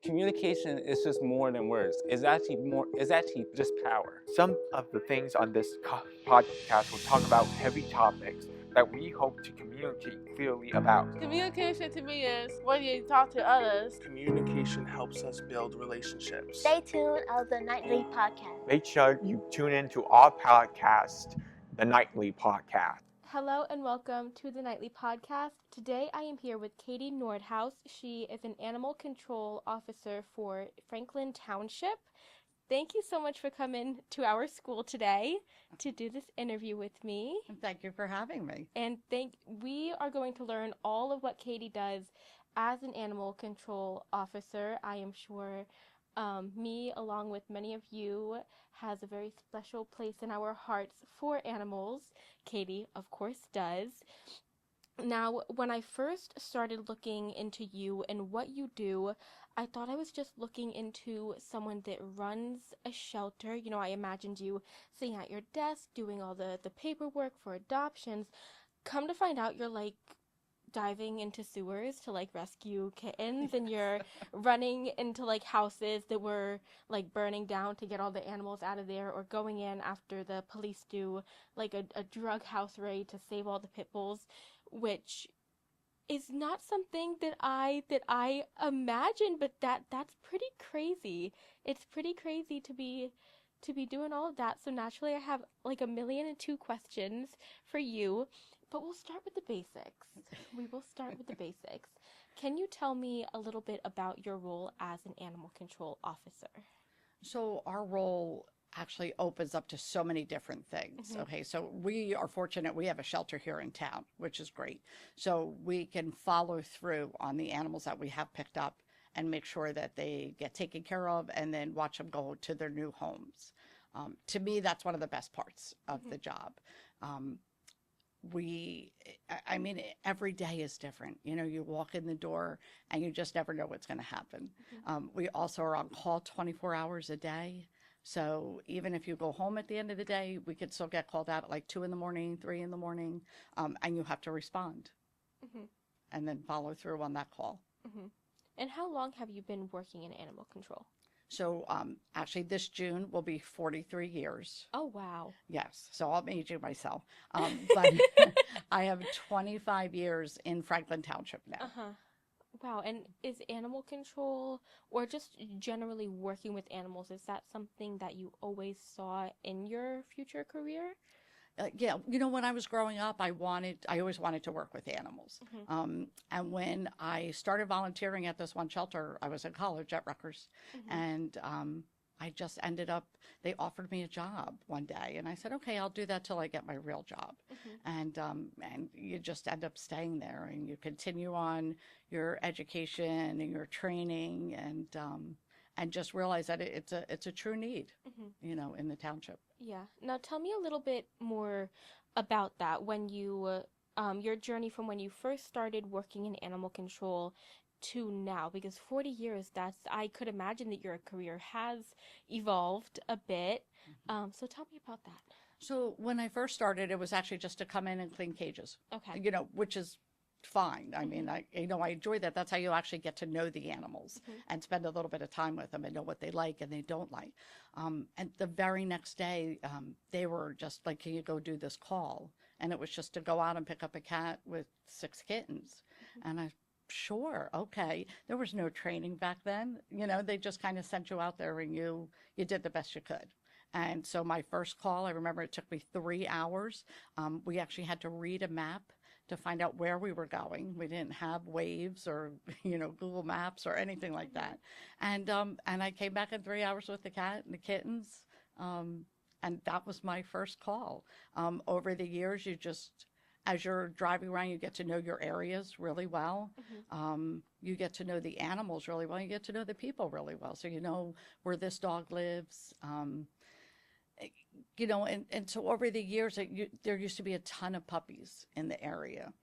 Communication is just more than words. It's actually just power. Some of the things on this podcast will talk about heavy topics that we hope to communicate clearly about. Communication to me is when you talk to others. Communication helps us build relationships. Stay tuned on the Nightly Podcast. Make sure you tune in to our podcast, the Nightly Podcast. Hello and welcome to the Nightly Podcast. Today I am here with Katie Nordhaus. She is an animal control officer for Franklin Township. Thank you so much for coming to our school today to do this interview with me. Thank you for having me. And we are going to learn all of what Katie does as an animal control officer. I am sure me, along with many of you, has a very special place in our hearts for animals. Katie, of course, does. Now, when I first started looking into you and what you do, I thought I was just looking into someone that runs a shelter. You know, I imagined you sitting at your desk doing all the paperwork for adoptions. Come to find out, you're like diving into sewers to like rescue kittens, and you're running into like houses that were like burning down to get all the animals out of there, or going in after the police do like a drug house raid to save all the pit bulls, which is not something that I imagined, but that's pretty crazy. It's pretty crazy to be doing all of that. So naturally I have like 1,000,002 questions for you. But we'll start with the basics. We will start with the basics. Can you tell me a little bit about your role as an animal control officer? So our role actually opens up to so many different things. Mm-hmm. Okay, so we are fortunate we have a shelter here in town, which is great. So we can follow through on the animals that we have picked up and make sure that they get taken care of and then watch them go to their new homes. To me, that's one of the best parts of the job. I mean, every day is different. You know, you walk in the door and you just never know what's going to happen. We also are on call 24 hours a day. So even if you go home at the end of the day, we could still get called out at like 2 in the morning, 3 in the morning, and you have to respond and then follow through on that call. And how long have you been working in animal control? So actually this June will be 43 years. Oh, wow. Yes. So I'm aging myself. But I have 25 years in Franklin Township now. Wow. And is animal control, or just generally working with animals, is that something that you always saw in your future career? Yeah, you know, when I was growing up, I always wanted to work with animals. And when I started volunteering at this one shelter, I was in college at Rutgers, and I just ended up, they offered me a job one day, and I said, okay, I'll do that till I get my real job. And you just end up staying there, and you continue on your education and your training, and just realize that it's a true need, you know, in the township. Yeah. Now tell me a little bit more about that. When you, your journey from when you first started working in animal control to now, because 40 years, I could imagine that your career has evolved a bit. So tell me about that. So when I first started, it was actually just to come in and clean cages. Okay. You know, which is fine. I mean, I enjoy that. That's how you actually get to know the animals and spend a little bit of time with them and know what they like and they don't like. And the very next day, they were just like, can you go do this call? And it was just to go out and pick up a cat with 6 kittens. And sure, okay. There was no training back then. You know, they just kind of sent you out there and you did the best you could. And so my first call, I remember it took me 3 hours. We actually had to read a map to find out where we were going. We didn't have Waves or, you know, Google Maps or anything like that. And I came back in 3 hours with the cat and the kittens. And that was my first call. Over the years, as you're driving around, you get to know your areas really well. You get to know the animals really well. You get to know the people really well. So you know where this dog lives. You know, and so over the years, there used to be a ton of puppies in the area.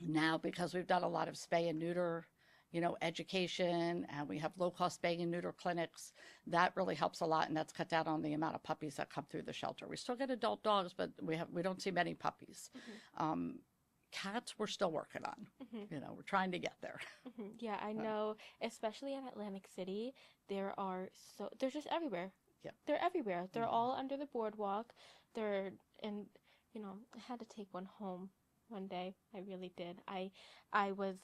Now, because we've done a lot of spay and neuter, you know, education, and we have low-cost spay and neuter clinics, that really helps a lot, and that's cut down on the amount of puppies that come through the shelter. We still get adult dogs, but we don't see many puppies. Cats, we're still working on. Mhm. You know, we're trying to get there. Yeah, I know, especially in Atlantic City, they're just everywhere. Yeah. They're everywhere. They're Mhm. all under the boardwalk. And I had to take one home one day. I really did. I was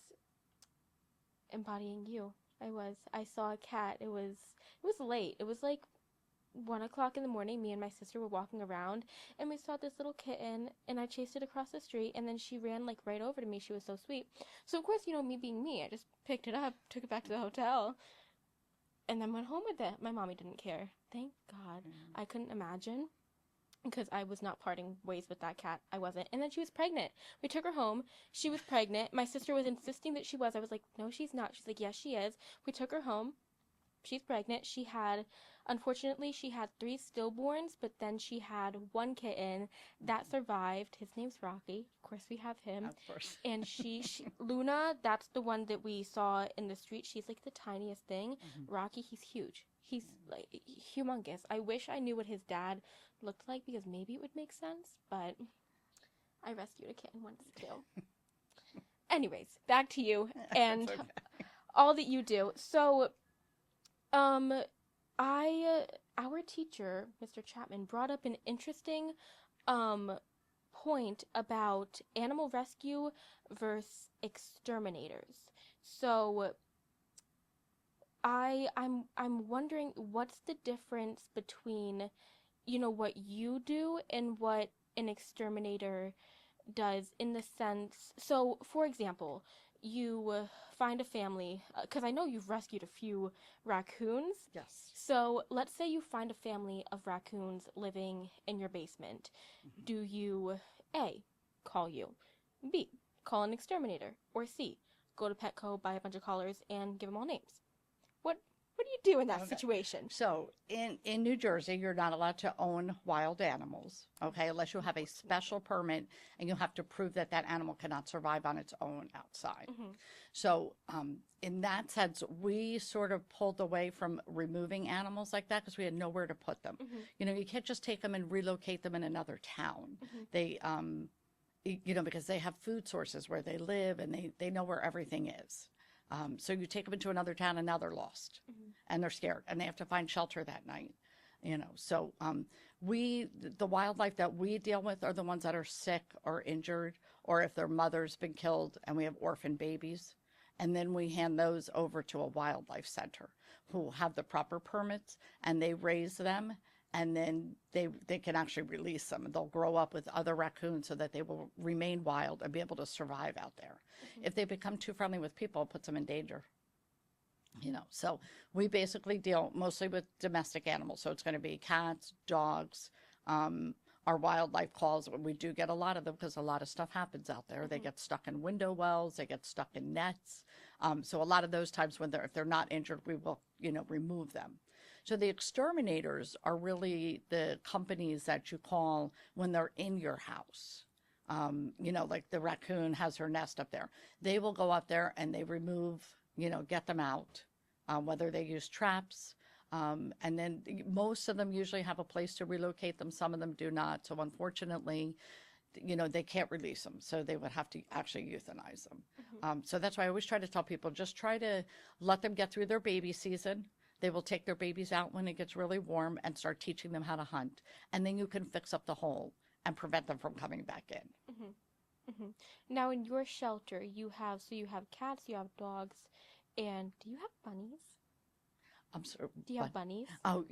embodying you. I saw a cat. It was late. It was like 1 o'clock in the morning. Me and my sister were walking around, and we saw this little kitten, and I chased it across the street, and then she ran like right over to me. She was so sweet. So of course, me being me, I just picked it up, took it back to the hotel, and then went home with it. My mommy didn't care. Thank God. I couldn't imagine, because I was not parting ways with that cat. I wasn't. And then she was pregnant. We took her home. She was pregnant. My sister was insisting that she was. I was like, no, she's not. She's like, yes, she is. We took her home. She's pregnant. Unfortunately, she had 3 stillborns, but then she had 1 kitten that survived. His name's Rocky. Of course, we have him. Of course. And Luna, that's the one that we saw in the street. She's like the tiniest thing. Rocky, he's huge. He's like humongous. I wish I knew what his dad looked like, because maybe it would make sense, but I rescued a kitten once too. Anyways, back to you and Okay. all that you do. So, our teacher, Mr. Chapman, brought up an interesting point about animal rescue versus exterminators. So I'm wondering, what's the difference between what you do and what an exterminator does, in the sense, so for example, you find a family, because I know you've rescued a few raccoons. Yes. So let's say you find a family of raccoons living in your basement. Do you A, call you, B, call an exterminator, or C, go to Petco, buy a bunch of collars, and give them all names? What do you do in that situation? So in New Jersey, you're not allowed to own wild animals, okay, unless you have a special permit, and you have to prove that that animal cannot survive on its own outside. So in that sense, we sort of pulled away from removing animals like that, because we had nowhere to put them. You can't just take them and relocate them in another town. They, because they have food sources where they live, and they know where everything is. So you take them into another town, and now they're lost, and they're scared, and they have to find shelter that night. So the wildlife that we deal with are the ones that are sick or injured, or if their mother's been killed, and we have orphan babies. And then we hand those over to a wildlife center who have the proper permits, and they raise them, and then they can actually release them. They'll grow up with other raccoons so that they will remain wild and be able to survive out there. If they become too friendly with people, it puts them in danger. So we basically deal mostly with domestic animals. So it's going to be cats, dogs, our wildlife calls. We do get a lot of them, because a lot of stuff happens out there. They get stuck in window wells, they get stuck in nets. So a lot of those times when if they're not injured, we will, remove them. So the exterminators are really the companies that you call when they're in your house. Like the raccoon has her nest up there. They will go up there and they remove, get them out, whether they use traps. And then most of them usually have a place to relocate them. Some of them do not. So unfortunately, they can't release them. So they would have to actually euthanize them. So that's why I always try to tell people, just try to let them get through their baby season. They will take their babies out when it gets really warm and start teaching them how to hunt. And then you can fix up the hole and prevent them from coming back in. Now, in your shelter, you have cats, you have dogs, and do you have bunnies? I'm sorry. Do you have bunnies? Oh,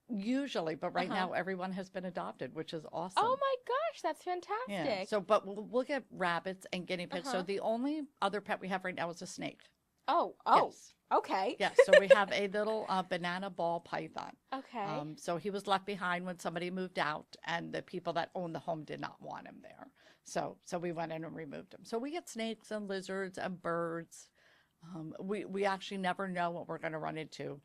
usually, but right now everyone has been adopted, which is awesome. Oh my gosh, that's fantastic. Yeah. So, but we'll get rabbits and guinea pigs. So the only other pet we have right now is a snake. Oh. Yes. Okay. Yeah, so we have a little banana ball python. Okay. So he was left behind when somebody moved out, and the people that owned the home did not want him there. So we went in and removed him. So we get snakes and lizards and birds. We actually never know what we're going to run into.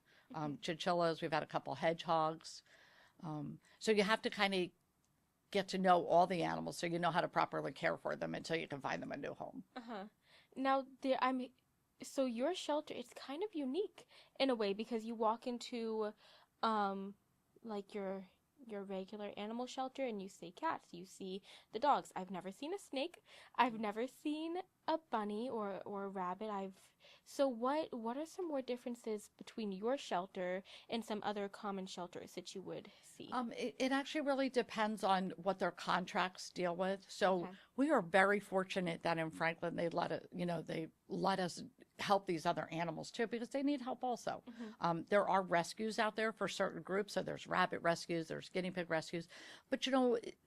Chinchillas, we've had a couple hedgehogs. So you have to kind of get to know all the animals so you know how to properly care for them until you can find them a new home. Now, so your shelter is kind of unique in a way, because you walk into like your your regular animal shelter and you see cats, you see the dogs. I've never seen a snake. I've never seen a bunny or a rabbit. So what are some more differences between your shelter and some other common shelters that you would see? It actually really depends on what their contracts deal with. So Okay. we are very fortunate that in Franklin they let us help these other animals too because they need help also. There are rescues out there for certain groups. So there's rabbit rescues, there's guinea pig rescues, but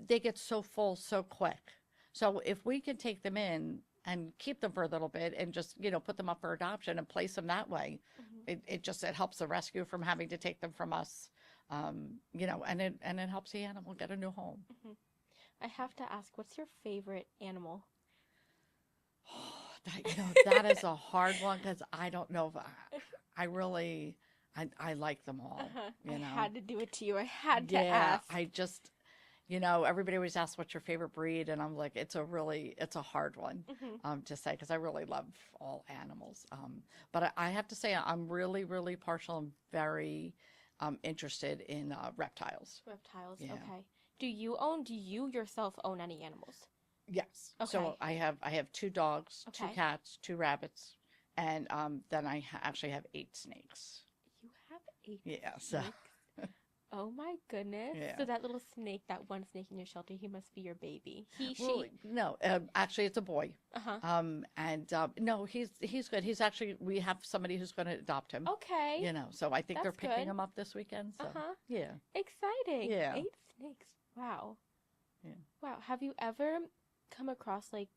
they get so full so quick. So if we can take them in and keep them for a little bit and just put them up for adoption and place them that way, it helps the rescue from having to take them from us. And it helps the animal get a new home. I have to ask, what's your favorite animal? That is a hard one because I don't know if I like them all. I had to do it to you. I had to Yeah, ask. I just, everybody always asks what's your favorite breed, and I'm like, it's a hard one to say because I really love all animals. But I have to say I'm really, really partial and very interested in reptiles. Reptiles, Yeah. okay. Do you yourself own any animals? Yes. Okay. So I have 2 dogs, 2 Okay. cats, 2 rabbits, and then I actually have 8 snakes. You have 8 Yeah. So snakes? Oh my goodness. Yeah. So that little snake, that one snake in your shelter, he must be your baby. He, well, she. no, actually it's a boy. Uh-huh. No, he's good. He's actually we have somebody who's going to adopt him. Okay. So I think they're That's picking good. him up this weekend. So Uh-huh. yeah. Exciting. Yeah. 8 snakes. Wow. Yeah. Wow. Have you ever come across like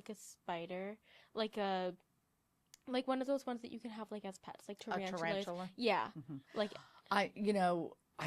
a spider, like one of those ones that you can have like as pets, like tarantulas? A tarantula. Yeah. Mhm. Like I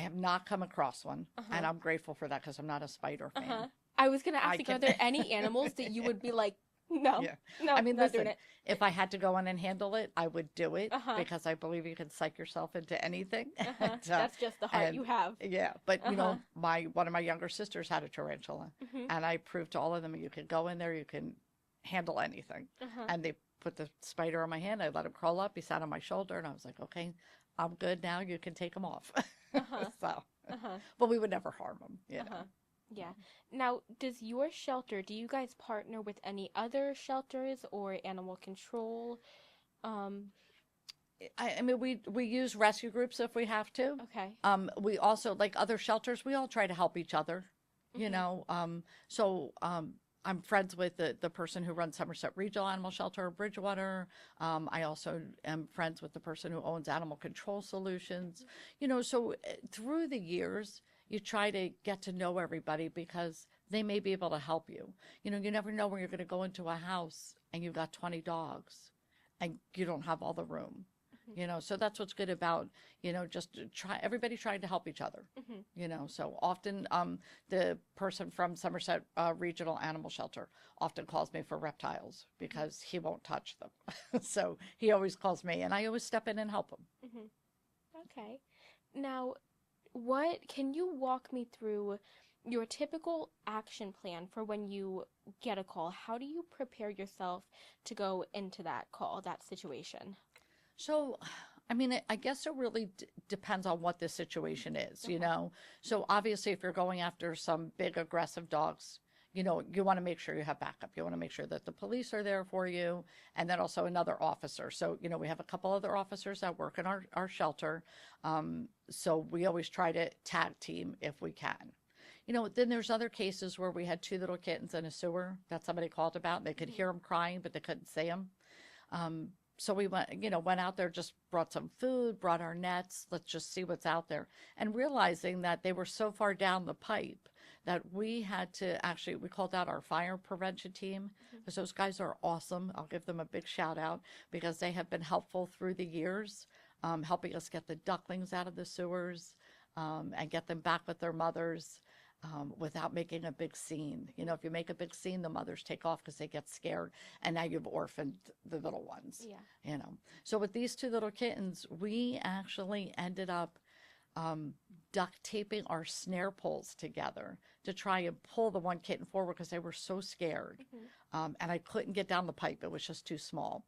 have not come across one, Uh-huh. and I'm grateful for that because I'm not a spider fan. uh-huh. I was gonna I ask, are can- there any animals that you would be like, no, Yeah. no, I mean, not doing listen, it. if I had to go in and handle it, I would do it Uh-huh. because I believe you can psych yourself into anything. Uh-huh. And, That's just the heart and- you have. yeah, but Uh-huh. one of my younger sisters had a tarantula, Mhm. and I proved to all of them you can go in there, you can handle anything. Uh-huh. And they put the spider on my hand. I let him crawl up. He sat on my shoulder, and I was like, "Okay, I'm good now. You can take him off." Uh-huh. So, Uh-huh. but we would never harm him. Uh-huh. Yeah. Now, do you guys partner with any other shelters or animal control? I mean, we use rescue groups if we have to. Okay. We also, like other shelters, we all try to help each other. Mhm. I'm friends with the person who runs Somerset Regional Animal Shelter, Bridgewater. I also am friends with the person who owns Animal Control Solutions. So through the years, you try to get to know everybody because they may be able to help you. You never know when you're going to go into a house and you've got 20 dogs and you don't have all the room. So that's what's good about, just everybody trying to help each other. So often the person from Somerset Regional Animal Shelter often calls me for reptiles because he won't touch them. So he always calls me and I always step in and help him. Okay. Now, can you walk me through your typical action plan for when you get a call? How do you prepare yourself to go into that call, that situation? So, I mean, I guess it really depends on what the situation is, So obviously, if you're going after some big aggressive dogs, you want to make sure you have backup. You want to make sure that the police are there for you and then also another officer. So, we have a couple other officers that work in our shelter. So we always try to tag team if we can. Then there's other cases where we had 2 little kittens in a sewer that somebody called about. They could hear them crying, but they couldn't see them. So we went out there, just brought some food, brought our nets. Let's just see what's out there. And realizing that they were so far down the pipe that we had to we called out our fire prevention team because those guys are awesome. I'll give them a big shout out because they have been helpful through the years, helping us get the ducklings out of the sewers and get them back with their mothers. Without making a big scene. If you make a big scene, the mothers take off because they get scared, and now you've orphaned the little ones. Yeah. So with these 2 little kittens, we actually ended up duct taping our snare poles together to try and pull the one kitten forward because they were so scared. And I couldn't get down the pipe. It was just too small.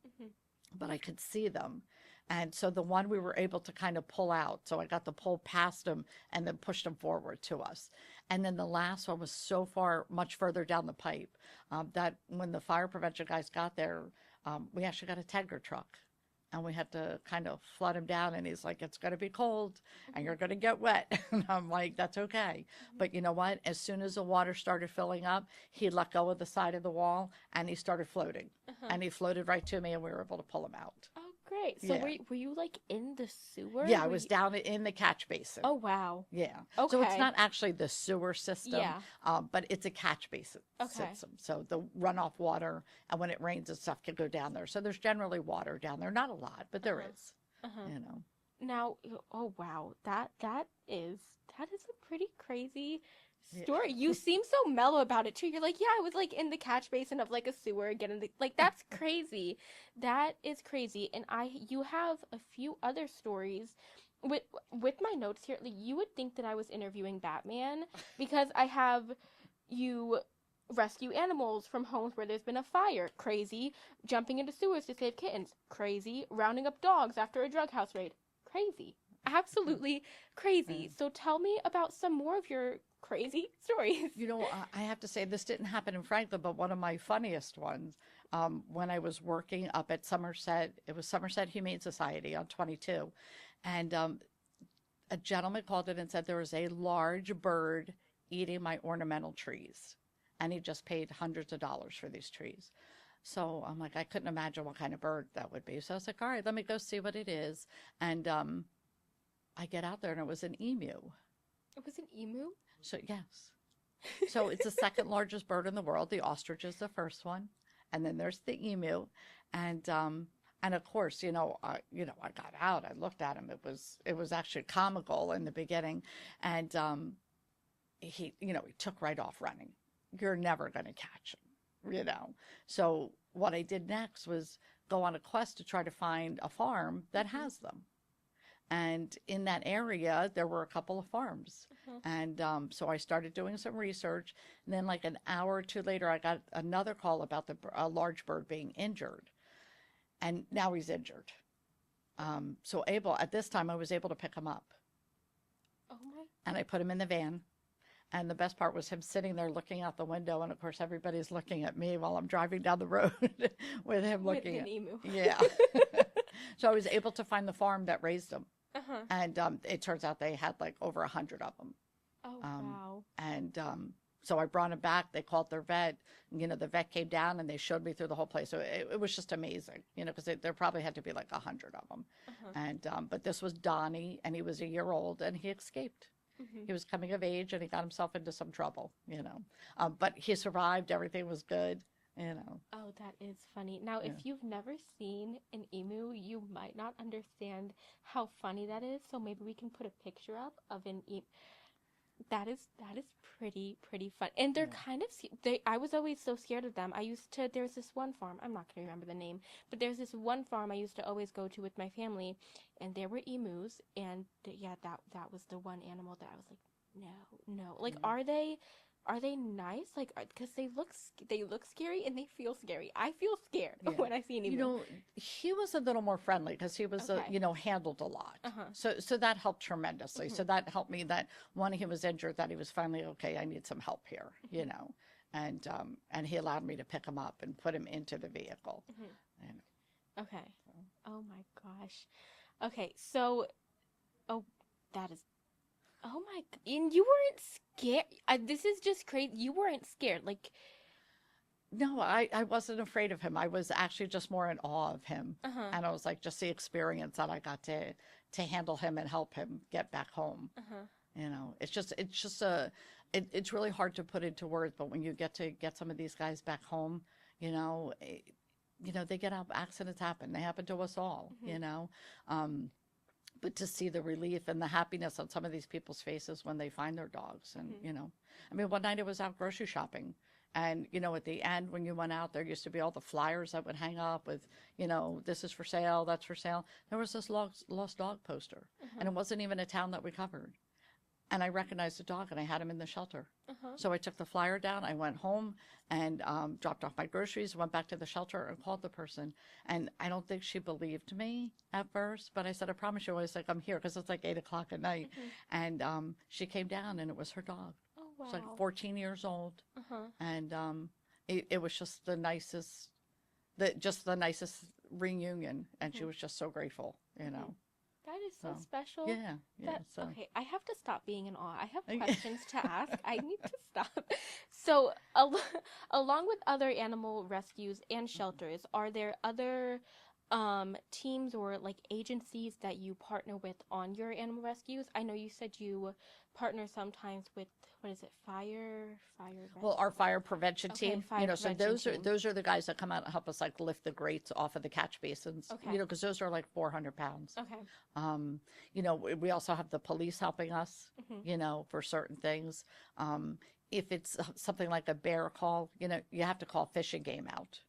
But I could see them. And so the one we were able to kind of pull out. So I got to pull past him and then pushed him forward to us. And then the last one was so far, much further down the pipe that when the fire prevention guys got there, we actually got a tanker truck. And we had to kind of flood him down. And he's like, it's going to be cold and you're going to get wet. And I'm like, that's okay. But you know what? As soon as the water started filling up, he let go of the side of the wall and he started floating. And he floated right to me and we were able to pull him out. Oh, great. So Yeah. were you like in the sewer? Yeah, I was down in the catch basin. Oh, wow. Yeah. Okay. So it's not actually the sewer system, Yeah. but it's a catch basin Okay. system. So the runoff water, and when it rains and stuff, can go down there. So there's generally water down there. Not a lot, but there is. You know. Now, oh wow, that is a pretty crazy story. You seem so mellow about it too. You're like, yeah, I was like in the catch basin of like a sewer, getting the, like, that's crazy. That is crazy. And you have a few other stories. With my notes here, like, you would think that I was interviewing Batman because I have you rescue animals from homes where there's been a fire, crazy. Jumping into sewers to save kittens, crazy. Rounding up dogs after a drug house raid, crazy. Absolutely crazy. So tell me about some more of your crazy stories. You know, I have to say this didn't happen in Franklin, but one of my funniest ones, when I was working up at Somerset, it was Somerset Humane Society on 22. And a gentleman called in and said there was a large bird eating my ornamental trees. And he just paid hundreds of dollars for these trees. So I'm like, I couldn't imagine what kind of bird that would be. So I was like, all right, let me go see what it is. And I get out there and it was an emu. It was an emu? So yes. So it's the second largest bird in the world. The ostrich is the first one. And then there's the emu. And of course, I got out, I looked at him. It was actually comical in the beginning. And he took right off running. You're never going to catch him, So what I did next was go on a quest to try to find a farm that has them. And in that area, there were a couple of farms. And so I started doing some research. And then like an hour or two later, I got another call about a large bird being injured. And now he's injured. So at this time, I was able to pick him up. Oh my. And I put him in the van. And the best part was him sitting there looking out the window. And of course, everybody's looking at me while I'm driving down the road with him looking at an emu. Yeah. So I was able to find the farm that raised them. And it turns out they had like over 100 of them. Oh, wow. And so I brought him back. They called their vet. The vet came down and they showed me through the whole place. So it was just amazing, because there probably had to be like 100 of them. And but this was Donnie, and he was a year old, and he escaped. He was coming of age, and he got himself into some trouble, But he survived. Everything was good, Oh, that is funny. Now, if you've never seen an emu, you might not understand how funny that is. So maybe we can put a picture up of an emu. That is pretty fun. And they're kind of, I was always so scared of them. There's this one farm, I'm not going to remember the name, but there's this one farm I used to always go to with my family, and there were emus, and that was the one animal that I was like, no. Like, are they nice? Like, because they look scary and they feel scary. I feel scared when I see an emu. He was a little more friendly because he was, handled a lot. So that helped tremendously. So that helped me that when he was injured, that he was finally, okay, I need some help here, and he allowed me to pick him up and put him into the vehicle. Okay. Oh my gosh. Okay. So, that is. Oh my, and you weren't scared. This is just crazy. You weren't scared. Like, no, I wasn't afraid of him. I was actually just more in awe of him. And I was like, just the experience that I got to handle him and help him get back home. It's really hard to put into words, but when you get some of these guys back home, they get out, accidents happen. They happen to us all, but to see the relief and the happiness on some of these people's faces when they find their dogs. And, one night I was out grocery shopping, and, at the end, when you went out, there used to be all the flyers that would hang up with, this is for sale, that's for sale. There was this lost dog poster, and it wasn't even a town that we covered. and I recognized the dog, and I had him in the shelter. Uh-huh. So I took the flyer down. I went home and dropped off my groceries, went back to the shelter and called the person. And I don't think she believed me at first, but I said, I promise you. I was like, I'm here, because it's like 8 o'clock at night. And she came down, and it was her dog. Oh, wow. It's like 14 years old. Uh-huh. And it was just the nicest, the nicest reunion. And she was just so grateful, you know. That is so special. Yeah. So. Okay, I have to stop being in awe. I have questions to ask. I need to stop. So, along with other animal rescues and shelters, are there other teams or like agencies that you partner with on your animal rescues? I know you said you partner sometimes with, what is it, fire Well, our fire prevention team, fire so prevention those are the guys that come out and help us like lift the grates off of the catch basins, Okay. because those are like 400 pounds. Okay. We also have the police helping us, for certain things. If it's something like a bear call, you have to call Fish and Game out.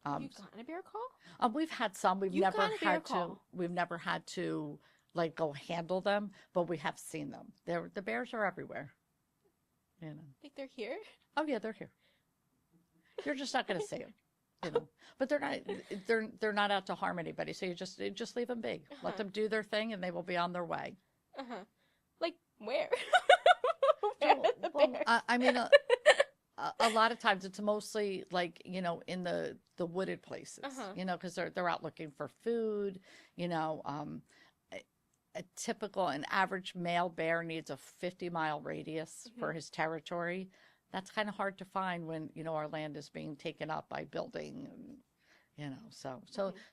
You've gotten a bear call? We've had some. You've gotten a bear call. We've never had to like go handle them, but we have seen them. The bears are everywhere. Like they're here? Oh yeah, they're here. You're just not going to see them, But they're not out to harm anybody. So you just leave them be. Let them do their thing, and they will be on their way. Like where? I mean, a lot of times it's mostly like in the wooded places, because they're out looking for food. An average male bear needs a 50-mile radius for his territory. That's kind of hard to find when our land is being taken up by building, so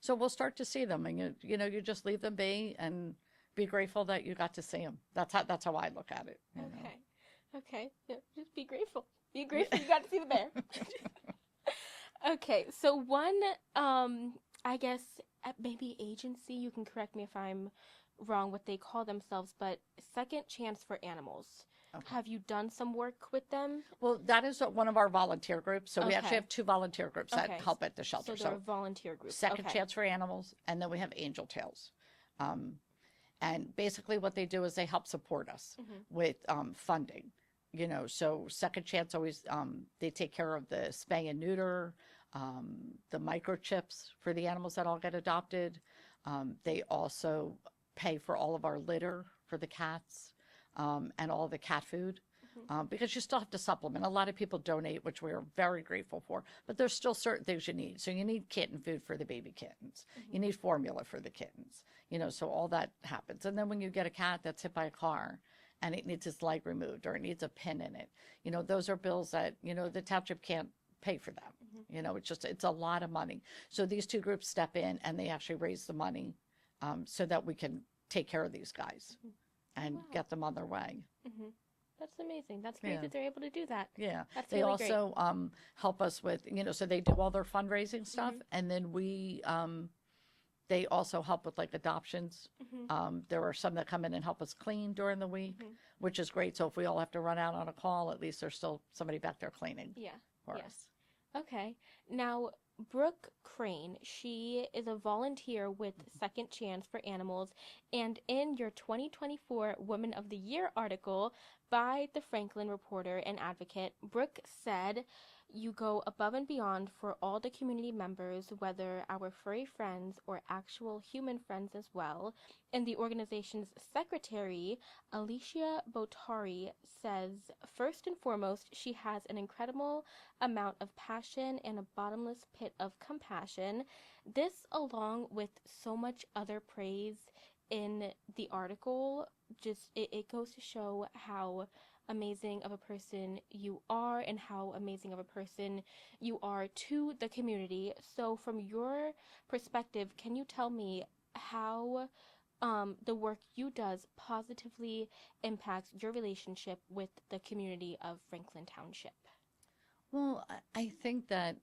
we'll start to see them, and you just leave them be and be grateful that you got to see them. That's how I look at it. Okay. Yeah, just be grateful. Be grateful you got to see the bear. Okay, so one, I guess maybe agency. You can correct me if I'm wrong what they call themselves, but Second Chance for Animals. Okay. Have you done some work with them? Well, that is one of our volunteer groups. So we actually have 2 volunteer groups that help at the shelter. So they're volunteer groups. Second Chance for Animals, and then we have Angel Tails. And basically what they do is they help support us with funding. So Second Chance always, they take care of the spay and neuter, the microchips for the animals that all get adopted. They also pay for all of our litter for the cats, and all the cat food, because you still have to supplement. A lot of people donate, which we are very grateful for, but there's still certain things you need. So you need kitten food for the baby kittens. You need formula for the kittens, so all that happens. And then when you get a cat that's hit by a car and it needs its leg removed or it needs a pin in it, those are bills that, the township can't pay for them. It's a lot of money. So these 2 groups step in and they actually raise the money, so that we can take care of these guys and get them on their way. That's amazing. That's great that they're able to do that. Yeah. That's they really also help us with, so they do all their fundraising stuff, and then they also help with like adoptions. There are some that come in and help us clean during the week, which is great. So if we all have to run out on a call, at least there's still somebody back there cleaning for us. Okay. Now, Brooke Crane, she is a volunteer with Second Chance for Animals, and in your 2024 Woman of the Year article by the Franklin Reporter and Advocate, Brooke said, "You go above and beyond for all the community members, whether our furry friends or actual human friends as well." And the organization's secretary, Alicia Botari, says, "First and foremost, she has an incredible amount of passion and a bottomless pit of compassion." This, along with so much other praise in the article, just it goes to show how amazing of a person you are and how amazing of a person you are to the community. So from your perspective, can you tell me how the work you does positively impacts your relationship with the community of Franklin Township? Well, I think that,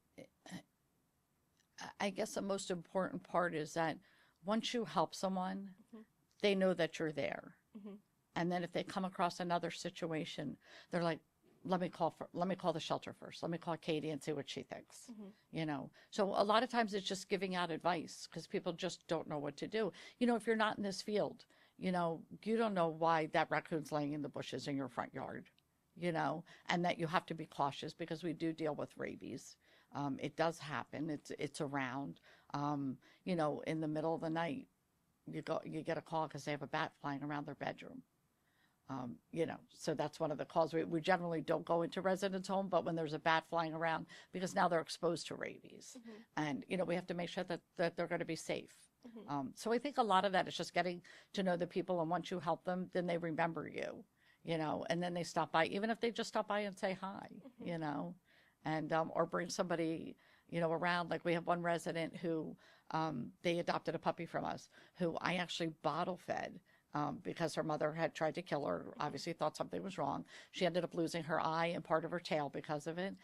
I guess the most important part is that once you help someone, they know that you're there. And then if they come across another situation, they're like, let me call the shelter first. Let me call Katie and see what she thinks. So a lot of times it's just giving out advice because people just don't know what to do. If you're not in this field, you know, you don't know why that raccoon's laying in the bushes in your front yard, you know, and that you have to be cautious because we do deal with rabies. It does happen. It's around. You know, in the middle of the night, you get a call because they have a bat flying around their bedroom. You know, so that's one of the calls. We generally don't go into residents' home, but when there's a bat flying around, because now they're exposed to rabies, and you know, we have to make sure that they're going to be safe. So I think a lot of that is just getting to know the people, and once you help them, then they remember you, you know, and then they stop by, even if they just stop by and say hi, you know, and or bring somebody, you know, around. Like we have one resident who they adopted a puppy from us, who I actually bottle fed. Because her mother had tried to kill her, obviously thought something was wrong. She ended up losing her eye and part of her tail because of it.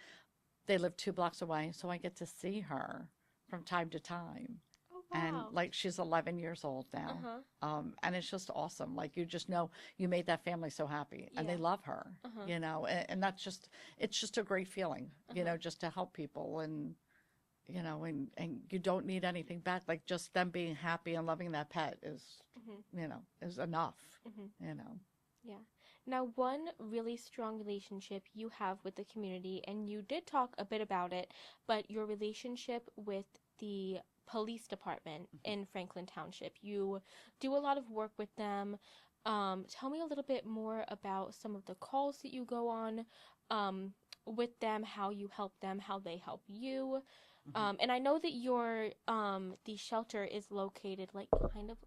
They live 2 blocks away, so I get to see her from time to time. Oh, And wow. like she's 11 years old now. And it's just awesome. Like you just know you made that family so happy and they Yeah. love her, you know, and that's just, it's just a great feeling, you know, just to help people and, you know, and you don't need anything back. Like just them being happy and loving that pet is, you know, is enough, you know. Yeah. Now, one really strong relationship you have with the community, and you did talk a bit about it, but your relationship with the police department in Franklin Township. You do a lot of work with them. Tell me a little bit more about some of the calls that you go on with them, how you help them, how they help you. And I know that your the shelter is located like kind of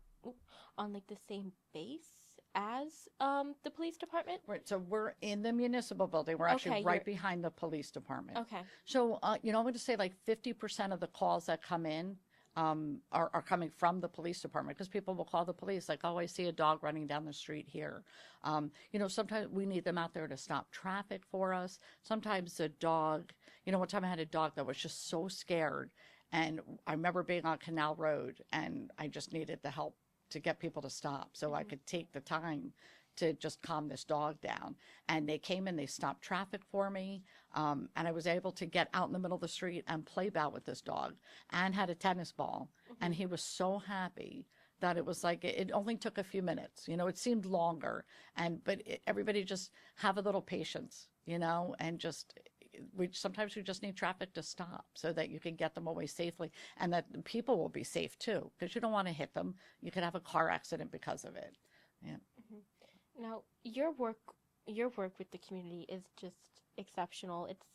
on like the same base as the police department. Right, so we're in the municipal building. We're actually Okay, right you're- behind the police department. Okay. So, you know, I'm going to say like 50% of the calls that come in are coming from the police department because people will call the police like, oh, I see a dog running down the street here. You know, sometimes we need them out there to stop traffic for us. Sometimes the dog, you know, one time I had a dog that was just so scared. And I remember being on Canal Road and I just needed the help to get people to stop so I could take the time to just calm this dog down. And they came and they stopped traffic for me. And I was able to get out in the middle of the street and play ball with this dog and had a tennis ball. And he was so happy that it was like, it only took a few minutes, you know, it seemed longer. But everybody just have a little patience, you know, and just, sometimes we just need traffic to stop so that you can get them away safely and that the people will be safe too, because you don't want to hit them. You could have a car accident because of it. Yeah. Now, your work with the community is just exceptional. It's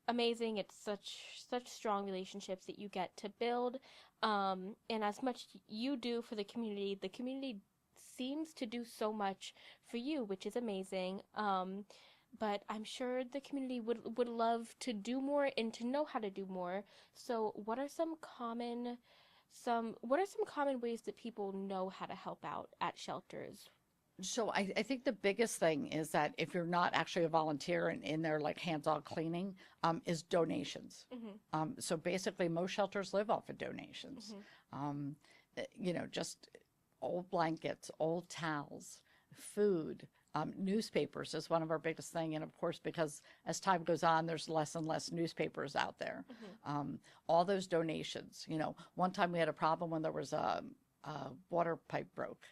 amazing. It's such strong relationships that you get to build. And as much you do for the community seems to do so much for you, which is amazing. But I'm sure the community would love to do more and to know how to do more. So what are some common ways that people know how to help out at shelters? So I think the biggest thing is that if you're not actually a volunteer and in there like hands-on cleaning, is donations. So basically most shelters live off of donations. You know, just old blankets, old towels, food, newspapers is one of our biggest thing. And of course, because as time goes on, there's less and less newspapers out there. All those donations, you know, one time we had a problem when there was a water pipe broke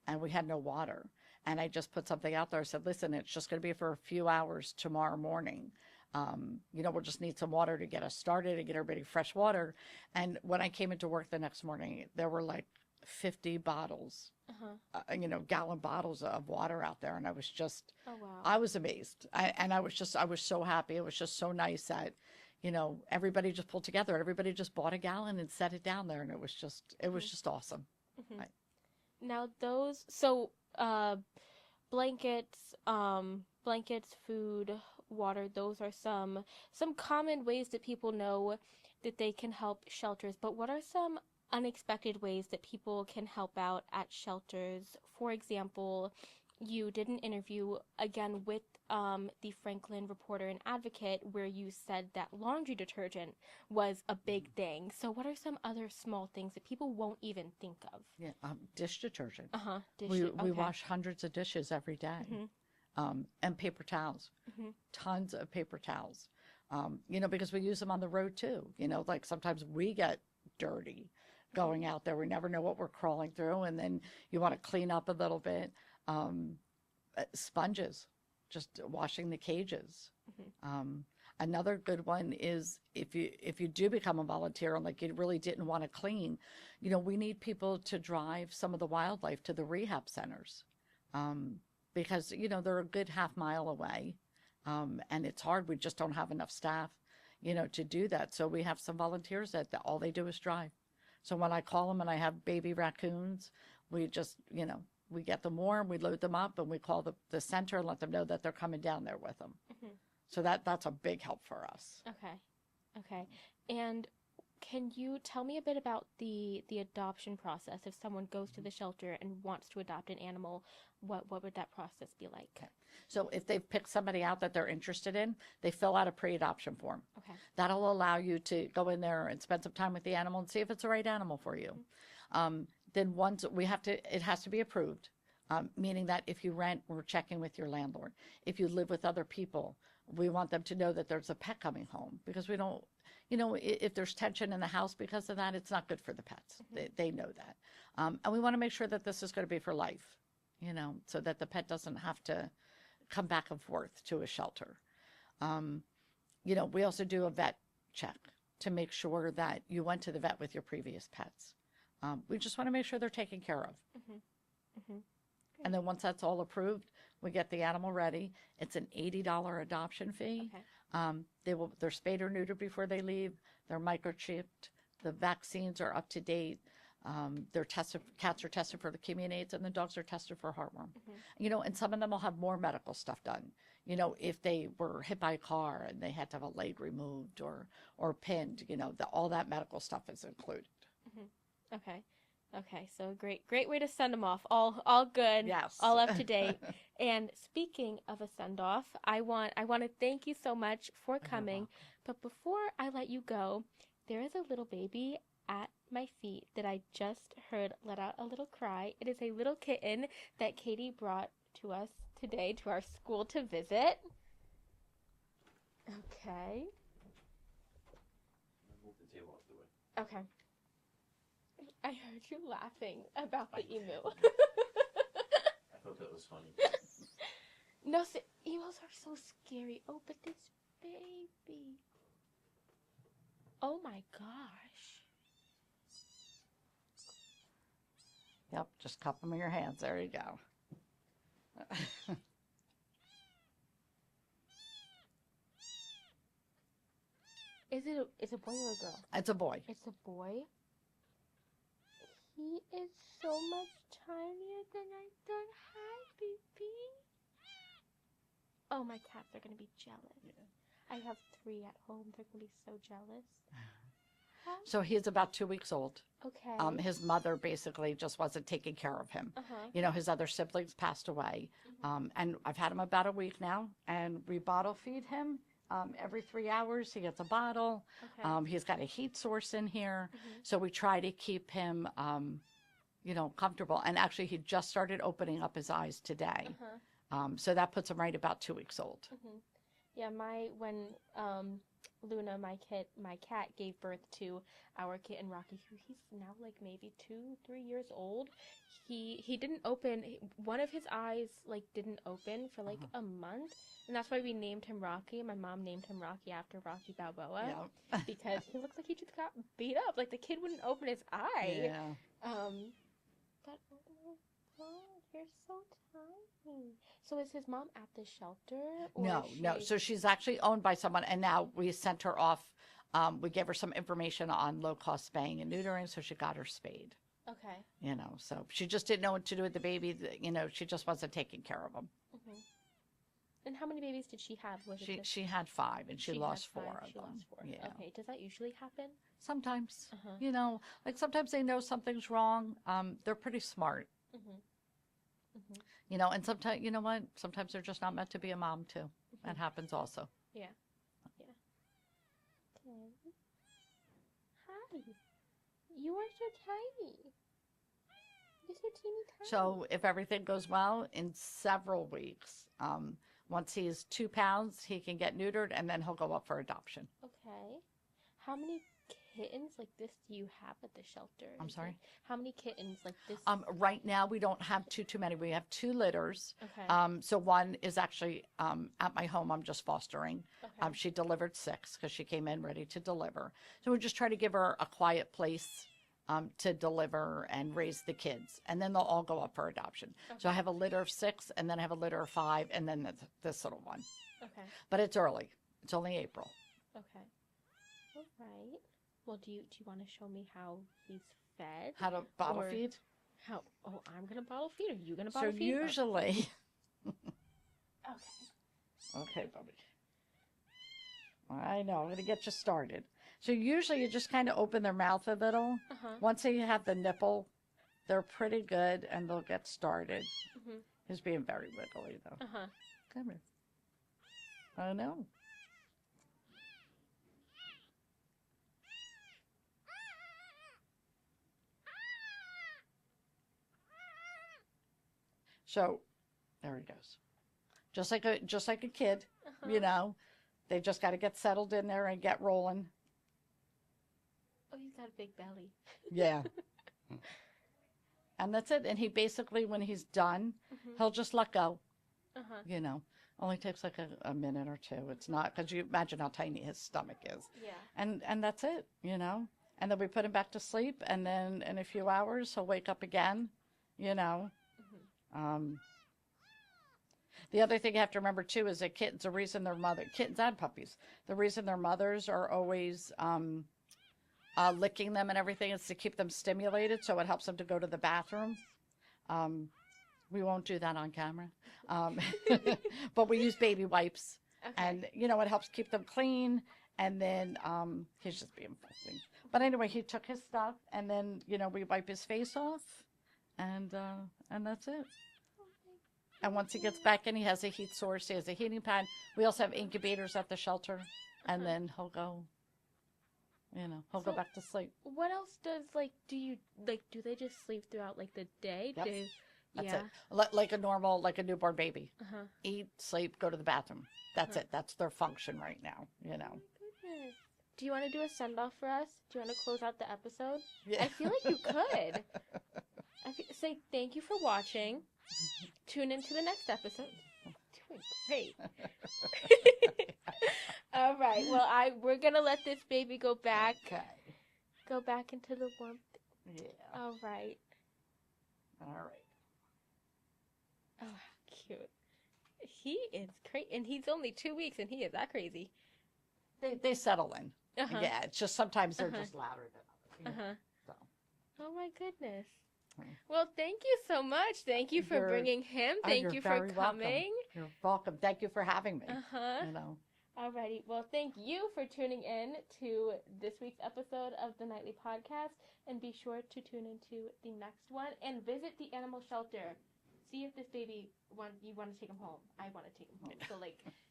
and we had no water. And I just put something out there. I said, listen, it's just going to be for a few hours tomorrow morning. You know, we'll just need some water to get us started and get everybody fresh water. And when I came into work the next morning, there were like 50 bottles, you know, gallon bottles of water out there. And I was just, Oh, wow. I was amazed. I was so happy. It was just so nice that, you know, everybody just pulled together. Everybody just bought a gallon and set it down there. And it was just awesome. Right. Now blankets, food, water, those are some common ways that people know that they can help shelters. But what are some unexpected ways that people can help out at shelters? For example, you did an interview again with the Franklin Reporter and Advocate where you said that laundry detergent was a big thing. So what are some other small things that people won't even think of? Yeah, dish detergent. We We wash hundreds of dishes every day. And paper towels, tons of paper towels. You know, because we use them on the road too. You know, like sometimes we get dirty. going out there. We never know what we're crawling through. And then you want to clean up a little bit. Sponges, just washing the cages. Another good one is if you do become a volunteer and like you really didn't want to clean, we need people to drive some of the wildlife to the rehab centers, because they're a good half-mile away, and it's hard. We just don't have enough staff, to do that. So we have some volunteers that all they do is drive. So when I call them and I have baby raccoons, we just we get them warm, we load them up, and we call the center and let them know that they're coming down there with them. So that's a big help for us. Okay. And can you tell me a bit about the adoption process? If someone goes to the shelter and wants to adopt an animal, what would that process be like? Okay. So if they've picked somebody out that they're interested in, they fill out a pre-adoption form. Okay. That'll allow you to go in there and spend some time with the animal and see if it's the right animal for you. Then once it has to be approved, meaning that if you rent, we're checking with your landlord. If you live with other people, we want them to know that there's a pet coming home, because we don't, if there's tension in the house because of that, it's not good for the pets. They know that. And we want to make sure that this is going to be for life, so that the pet doesn't have to come back and forth to a shelter. We also do a vet check to make sure that you went to the vet with your previous pets. We just want to make sure they're taken care of. And then once that's all approved, we get the animal ready. It's an $80 adoption fee. Okay. They're spayed or neutered before they leave. They're microchipped. The vaccines are up to date. Cats are tested for leukemia AIDS, and the dogs are tested for heartworm. And some of them will have more medical stuff done. If they were hit by a car and they had to have a leg removed or pinned, all that medical stuff is included. Okay, so great way to send them off. All good. Yes. All up to date. And speaking of a send off, I want to thank you so much for coming. But before I let you go, there is a little baby at my feet that I just heard let out a little cry. It is a little kitten that Katie brought to us today to our school to visit. Okay. Move the table off the way. Okay. I heard you laughing about the emu. I thought that was funny. No, emus are so scary. Oh, but this baby. Oh my gosh. Yep, just cup them in your hands. There you go. It's a boy or a girl? It's a boy. It's a boy. He is so much tinier than I thought. Hi, baby. Oh, my cats are going to be jealous. Yeah. I have 3 at home. They're going to be so jealous. Hi. So he's about 2 weeks old. Okay. His mother basically just wasn't taking care of him. His other siblings passed away. And I've had him about a week now, and we bottle feed him. Every 3 hours, he gets a bottle. Okay. He's got a heat source in here. So we try to keep him, comfortable. And actually, he just started opening up his eyes today. So that puts him right about 2 weeks old. Yeah, when Luna, my cat, gave birth to our kitten Rocky, he's now like maybe 2-3 years old. He didn't open, one of his eyes like didn't open for like a month, and that's why we named him Rocky. My mom named him Rocky after Rocky Balboa. Because he looks like he just got beat up. Like the kid wouldn't open his eye. But oh my god, you're so tiny. So is his mom at the shelter? Or No. So she's actually owned by someone, and now we sent her off. We gave her some information on low-cost spaying and neutering, so she got her spayed. Okay. So she just didn't know what to do with the baby. She just wasn't taking care of him. And how many babies did she have? She had 5, and she lost 4 of them. Lost 4. Yeah. Okay. Does that usually happen? Sometimes. Like sometimes they know something's wrong. They're pretty smart. And sometimes, you know what? Sometimes they're just not meant to be a mom, too. That happens also. Yeah. Okay. Hi. You are so tiny. You're so teeny tiny. So if everything goes well, in several weeks, once he's 2 pounds, he can get neutered, and then he'll go up for adoption. Okay. How many kittens like this do you have at the shelter? I'm Is sorry? it- how many kittens like this? Right now we don't have too many. We have 2 litters. Okay. So one is actually at my home. I'm just fostering. Okay. She delivered 6 because she came in ready to deliver. So we just try to give her a quiet place to deliver and raise the kids, and then they'll all go up for adoption. So I have a litter of 6, and then I have a litter of 5, and then this little one. Okay. But it's early. It's only April. Okay. All right. Well, do you want to show me how he's fed? How to bottle Or feed? How? Oh, I'm gonna bottle feed. Are you gonna So bottle feed? usually, Okay. okay, Bubby. I know. I'm gonna get you started. So usually you just kind of open their mouth a little. Uh-huh. Once they have the nipple, they're pretty good and they'll get started. Mhm. He's being very wiggly though. Uh-huh. Come here. I know. So there he goes. Just like a kid, Uh-huh. you know. They just got to get settled in there and get rolling. Oh, he's got a big belly. Yeah. And that's it. And he basically, when he's done, Mhm. he'll just let go, Uh-huh. you know. Only takes like a minute or 2. It's not, because you imagine how tiny his stomach is. Yeah. And that's it, you know. And then we put him back to sleep, and then in a few hours he'll wake up again, you know. The other thing you have to remember too is that kittens, kittens and puppies, the reason their mothers are always licking them and everything is to keep them stimulated, so it helps them to go to the bathroom. We won't do that on camera, but we use baby wipes, Okay. and you know it helps keep them clean. And then he's just being fussy. But anyway, he took his stuff, and then you know we wipe his face off, and that's it. And once he gets back in, he has a heat source. He has a heating pad. We also have incubators at the shelter, and then he'll go. You know, he'll go So- back to sleep. What else does do they just sleep throughout like the day? Yep. That's Yeah. it. Like a newborn baby. Uh-huh. Eat, sleep, go to the bathroom. That's Uh-huh. it. That's their function right now. You know. Goodness. Do you want to do a send off for us? Do you want to close out the episode? Yeah. I feel like you could. Say thank you for watching. Tune into the next episode. Doing great. All right. Well, we're gonna let this baby go back. Okay. Go back into the warmth. Yeah. All right. All right. Oh, how cute. He is crazy, and he's only 2 weeks, and he is that crazy. They settle in. Uh-huh. Yeah. It's just sometimes they're Uh-huh. just louder than others. You know? Uh-huh. So. Oh my goodness. Hmm. Well, thank you so much. Thank you for You're- bringing him. Oh, Thank you're you for very welcome. coming. You're welcome. Thank you for having me. Uh-huh. You know. Alrighty. Well, thank you for tuning in to this week's episode of the Nightly Podcast. And be sure to tune into the next one and visit the animal shelter. See if this baby you want to take him home. I want to take him home. So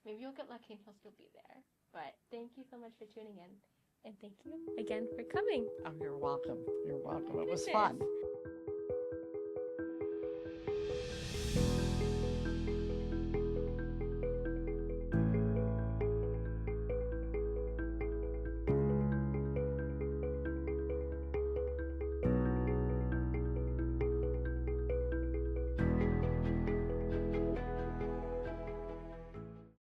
maybe you'll get lucky and he'll still be there. But thank you so much for tuning in. And thank you again for coming. Oh, you're welcome. You're welcome. It was Goodness. fun.